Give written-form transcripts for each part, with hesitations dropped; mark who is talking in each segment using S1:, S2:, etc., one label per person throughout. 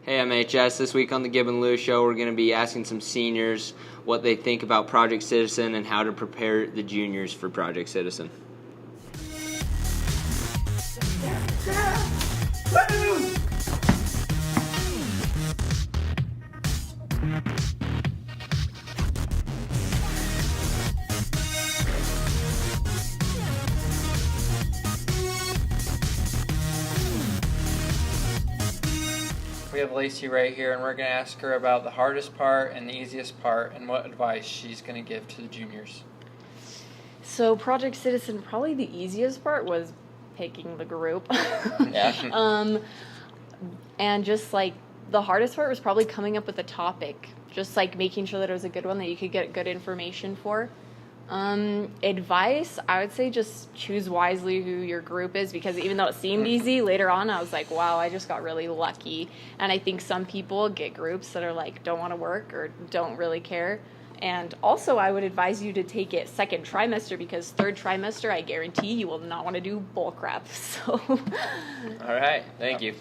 S1: Hey MHS, this week on the Gibb and Lou Show, we're going to be asking some seniors what they think about Project Citizen and how to prepare the juniors for Project Citizen.
S2: We have Lacey right here, and we're going to ask her about the hardest part and the easiest part and what advice she's going to give to the juniors.
S3: So Project Citizen, probably the easiest part was picking the group.
S1: Yeah.
S3: And just like the hardest part was probably coming up with a topic, just like making sure that it was a good one that you could get good information for. Advice, I would say just choose wisely who your group is, because even though it seemed easy, later on I was like, wow, I just got really lucky. And I think some people get groups that are like, don't want to work or don't really care. And also I would advise you to take it second trimester, because third trimester, I guarantee you will not want to do bull crap. So.
S1: All right, thank you.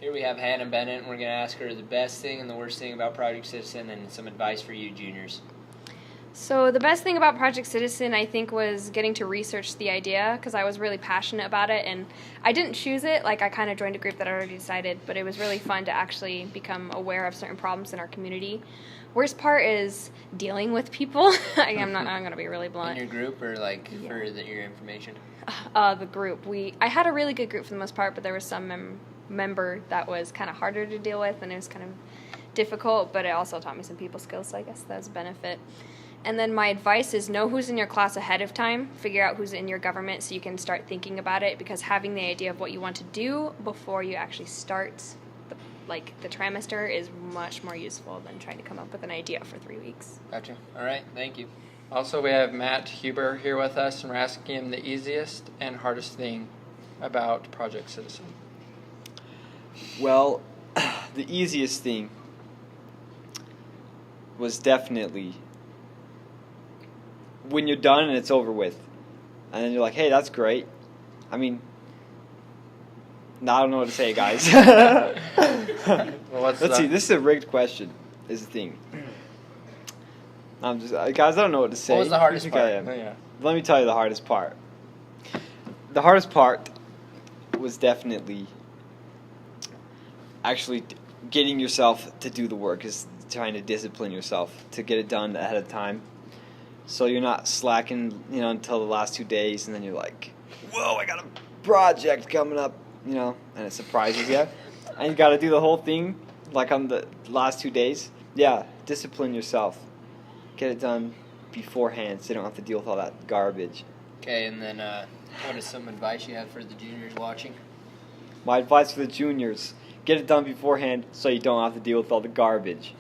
S1: Here we have Hannah Bennett, and we're going to ask her the best thing and the worst thing about Project Citizen and some advice for you juniors.
S4: So the best thing about Project Citizen, I think, was getting to research the idea, because I was really passionate about it, and I didn't choose it. Like, I kind of joined a group that I already decided, but it was really fun to actually become aware of certain problems in our community. Worst part is dealing with people. I'm going to be really blunt.
S1: In your group, or like for your information?
S4: The group. I had a really good group for the most part, but there was some member that was kind of harder to deal with, and it was kind of difficult, but it also taught me some people skills, so I guess that was a benefit. And then my advice is know who's in your class ahead of time. Figure out who's in your government so you can start thinking about it, because having the idea of what you want to do before you actually start the trimester is much more useful than trying to come up with an idea for 3 weeks.
S1: Gotcha. All right, thank you.
S2: Also, we have Matt Huber here with us, and we're asking him the easiest and hardest thing about Project Citizen.
S5: Well, the easiest thing was definitely when you're done and it's over with. And then you're like, hey, that's great. I mean, I don't know what to say, guys.
S2: Well,
S5: Let's see, this is a rigged question, is the thing. I'm just, guys, I don't know what to say.
S1: What was the hardest
S5: You
S1: part?
S5: think I am?
S2: Yeah.
S5: Let me tell you the hardest part. The hardest part was definitely actually getting yourself to do the work, is trying to discipline yourself to get it done ahead of time. So you're not slacking, until the last 2 days, and then you're like, whoa, I got a project coming up, and it surprises you. And you got to do the whole thing, like on the last 2 days. Yeah, discipline yourself. Get it done beforehand so you don't have to deal with all that garbage.
S1: Okay, and then what is some advice you have for the juniors watching?
S5: My advice for the juniors, get it done beforehand so you don't have to deal with all the garbage.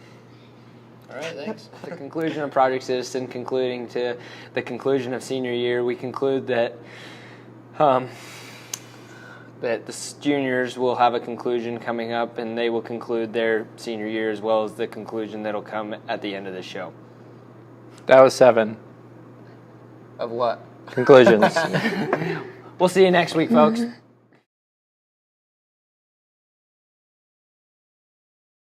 S1: All right, thanks. The conclusion of Project Citizen, concluding to the conclusion of senior year, we conclude that that the juniors will have a conclusion coming up, and they will conclude their senior year as well as the conclusion that'll come at the end of the show.
S2: That was 7
S1: Of what?
S2: conclusions.
S1: We'll see you next week, folks.